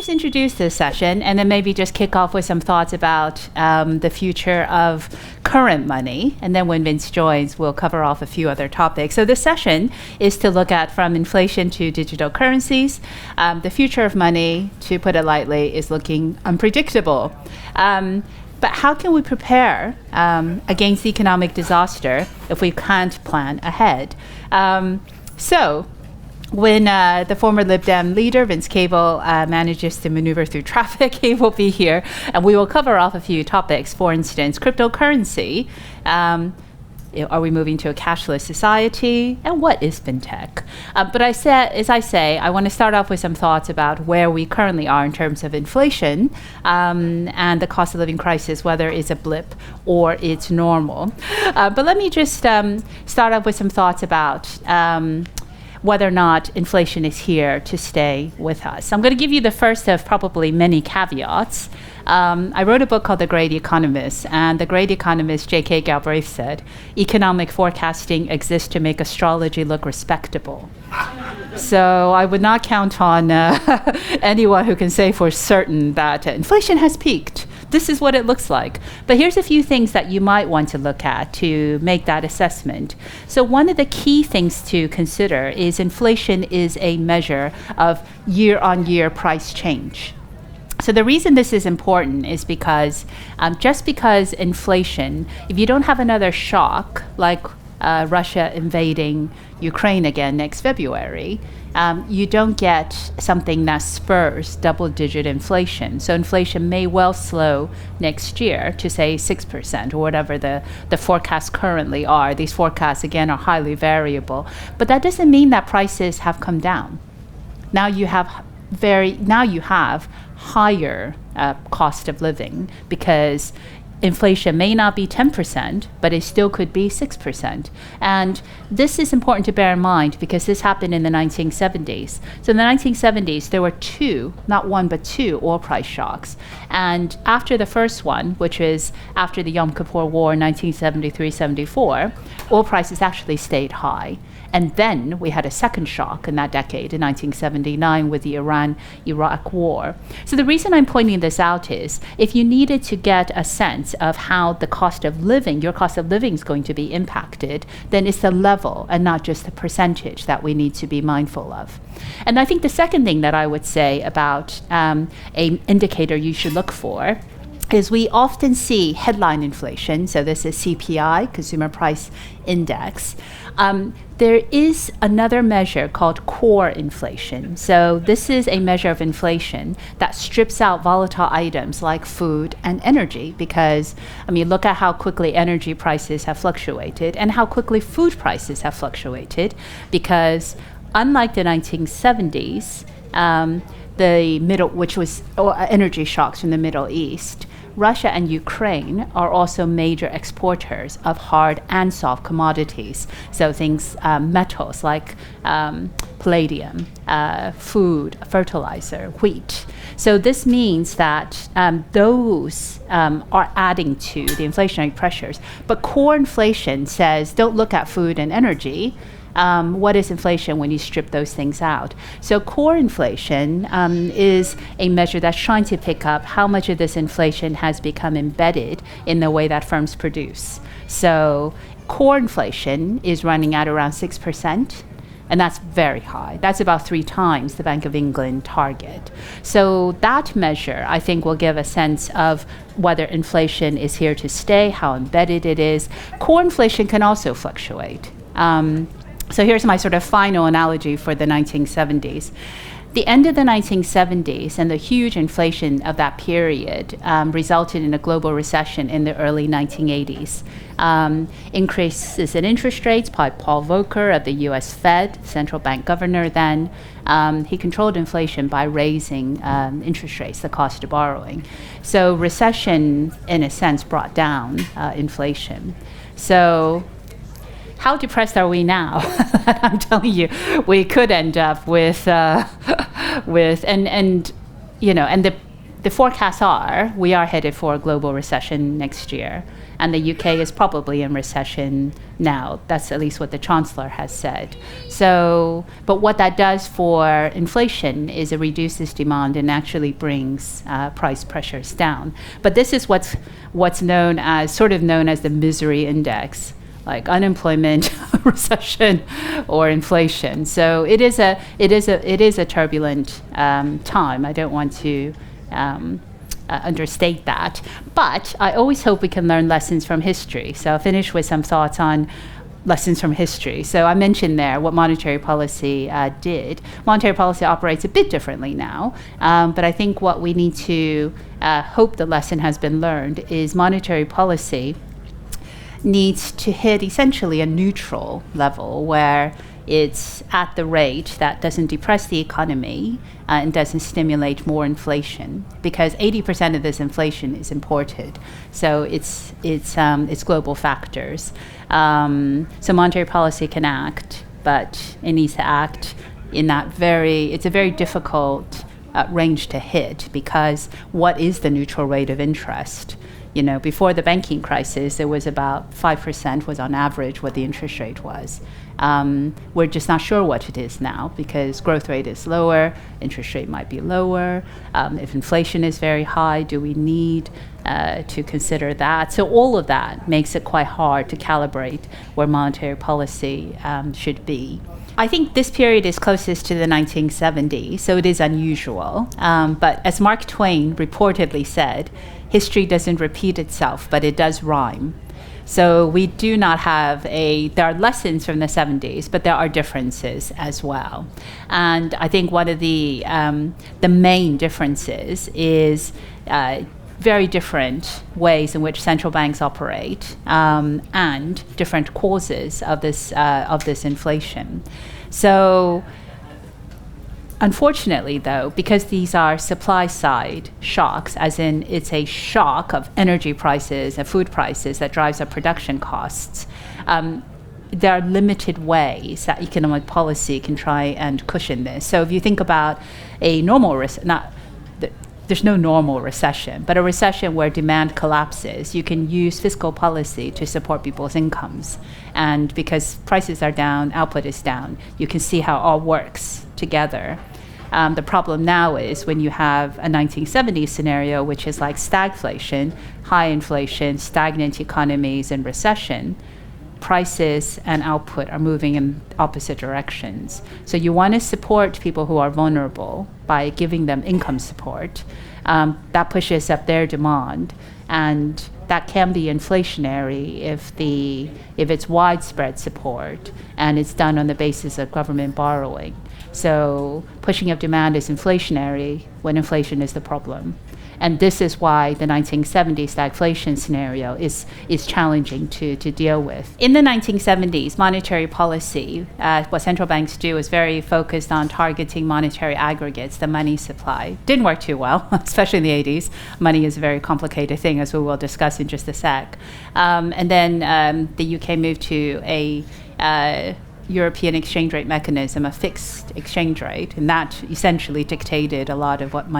just introduce this session and then maybe just kick off with some thoughts about the future of current money. And then when Vince joins, we'll cover off a few other topics. So this session is to look at from inflation to digital currencies. The future of money, to put it lightly, is looking unpredictable. But how can we prepare against economic disaster if we can't plan ahead? When the former Lib Dem leader, Vince Cable, manages to maneuver through traffic, he will be here, and we will cover off a few topics. For instance, cryptocurrency. Are we moving to a cashless society? And what is fintech? But I want to start off with some thoughts about where we currently are in terms of inflation and the cost of living crisis, whether it's a blip or it's normal. But let me just start off with some thoughts about whether or not inflation is here to stay with us. I'm going to give you the first of probably many caveats. I wrote a book called The Great Economists, and the Great Economist, J.K. Galbraith, said, economic forecasting exists to make astrology look respectable. So I would not count on anyone who can say for certain that inflation has peaked. This is what it looks like. But here's a few things that you might want to look at to make that assessment. So one of the key things to consider is inflation is a measure of year-on-year price change. So the reason this is important is because just because inflation, if you don't have another shock like Russia invading Ukraine again next February, you don't get something that spurs double-digit inflation. So inflation may well slow next year to, say, 6% or whatever the forecasts currently are. These forecasts, again, are highly variable. But that doesn't mean that prices have come down. Now you have higher cost of living because inflation may not be 10%, but it still could be 6%. And this is important to bear in mind because this happened in the 1970s. So in the 1970s, there were not one, but two oil price shocks. And after the first one, which was after the Yom Kippur War in 1973-74, oil prices actually stayed high. And then we had a second shock in that decade, in 1979, with the Iran-Iraq War. So the reason I'm pointing this out is, if you needed to get a sense of how the cost of living, your cost of living is going to be impacted, then it's the level and not just the percentage that we need to be mindful of. And I think the second thing that I would say about an indicator you should look for is we often see headline inflation. So this is CPI, Consumer Price Index. There is another measure called core inflation. So this is a measure of inflation that strips out volatile items like food and energy because, look at how quickly energy prices have fluctuated and how quickly food prices have fluctuated because unlike the 1970s, which was energy shocks from the Middle East, Russia and Ukraine are also major exporters of hard and soft commodities. So things, metals like palladium, food, fertilizer, wheat. So this means that those are adding to the inflationary pressures. But core inflation says don't look at food and energy. What is inflation when you strip those things out? So core inflation is a measure that's trying to pick up how much of this inflation has become embedded in the way that firms produce. So core inflation is running at around 6%, and that's very high. That's about 3 times the Bank of England target. So that measure, I think, will give a sense of whether inflation is here to stay, how embedded it is. Core inflation can also fluctuate. So here's my sort of final analogy for the 1970s. The end of the 1970s and the huge inflation of that period resulted in a global recession in the early 1980s. Increases in interest rates by Paul Volcker of the US Fed, central bank governor then. He controlled inflation by raising interest rates, the cost of borrowing. So recession, in a sense, brought down inflation. So how depressed are we now? I'm telling you, we could end up with the the forecasts are we are headed for a global recession next year, and the UK is probably in recession now. That's at least what the Chancellor has said. So, but what that does for inflation is it reduces demand and actually brings price pressures down. But this is what's known as the misery index, like unemployment, recession, or inflation. So it is a turbulent time. I don't want to understate that, but I always hope we can learn lessons from history. So I'll finish with some thoughts on lessons from history. So I mentioned there what monetary policy did. Monetary policy operates a bit differently now, but I think what we need to hope the lesson has been learned is monetary policy needs to hit essentially a neutral level where it's at the rate that doesn't depress the economy and doesn't stimulate more inflation, because 80% of this inflation is imported. So it's global factors. So monetary policy can act, but it needs to act in that it's a very difficult range to hit, because what is the neutral rate of interest? You know, before the banking crisis, it was about 5% was on average what the interest rate was. We're just not sure what it is now, because growth rate is lower, interest rate might be lower. If inflation is very high, do we need to consider that? So all of that makes it quite hard to calibrate where monetary policy should be. I think this period is closest to the 1970s, so it is unusual. But as Mark Twain reportedly said, history doesn't repeat itself, but it does rhyme. So we do not have there are lessons from the 70s, but there are differences as well. And I think one of the main differences is very different ways in which central banks operate and different causes of this inflation. So unfortunately, though, because these are supply-side shocks, as in it's a shock of energy prices and food prices that drives up production costs, there are limited ways that economic policy can try and cushion this. So if you think about a normal there's no normal recession, but a recession where demand collapses, you can use fiscal policy to support people's incomes. And because prices are down, output is down, you can see how it all works together. The problem now is when you have a 1970s scenario, which is like stagflation, high inflation, stagnant economies, and recession, prices and output are moving in opposite directions. So you want to support people who are vulnerable by giving them income support. That pushes up their demand, and that can be inflationary if it's widespread support and it's done on the basis of government borrowing. So pushing up demand is inflationary when inflation is the problem. And this is why the 1970s stagflation scenario is challenging to deal with. In the 1970s, monetary policy, what central banks do is very focused on targeting monetary aggregates, the money supply. Didn't work too well, especially in the 80s. Money is a very complicated thing, as we will discuss in just a sec. And then the UK moved to a European exchange rate mechanism, a fixed exchange rate, and that essentially dictated a lot of what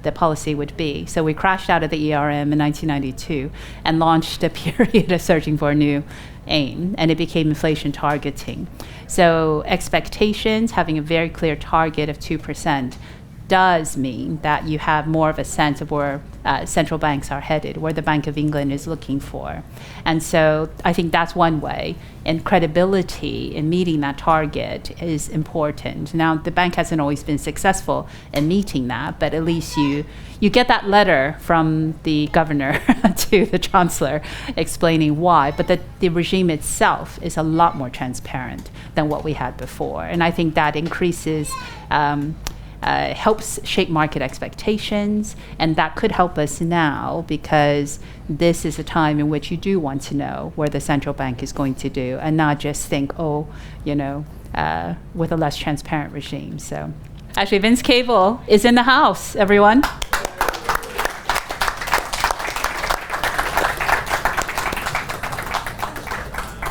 the policy would be. So we crashed out of the ERM in 1992 and launched a period of searching for a new aim, and it became inflation targeting. So expectations, having a very clear target of 2%, does mean that you have more of a sense of where central banks are headed, where the Bank of England is looking for. And so I think that's one way, and credibility in meeting that target is important. Now, the bank hasn't always been successful in meeting that, but at least you get that letter from the governor to the chancellor explaining why, but the regime itself is a lot more transparent than what we had before. And I think that increases helps shape market expectations, and that could help us now, because this is a time in which you do want to know where the central bank is going to do, and not just think, with a less transparent regime. So actually, Vince Cable is in the house, everyone.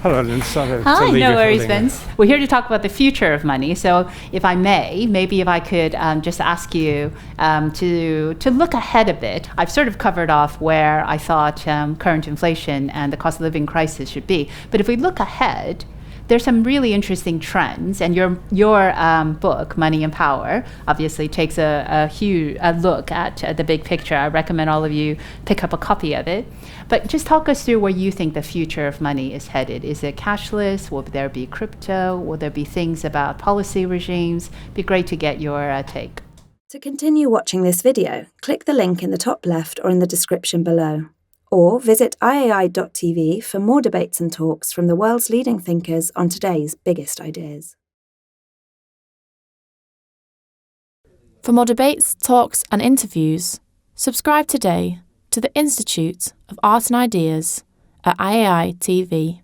Hello, Lynn. Sorry to Hi, leave no you worries, holding Vince. We're here to talk about the future of money. So, if I may, maybe if I could just ask you to look ahead a bit. I've sort of covered off where I thought current inflation and the cost of living crisis should be. But if we look ahead, there's some really interesting trends, and your book, Money and Power, obviously takes a huge look at the big picture. I recommend all of you pick up a copy of it. But just talk us through where you think the future of money is headed. Is it cashless? Will there be crypto? Will there be things about policy regimes? Be great to get your take. To continue watching this video, click the link in the top left or in the description below. Or visit iai.tv for more debates and talks from the world's leading thinkers on today's biggest ideas. For more debates, talks and interviews, subscribe today to the Institute of Art and Ideas at IAI TV.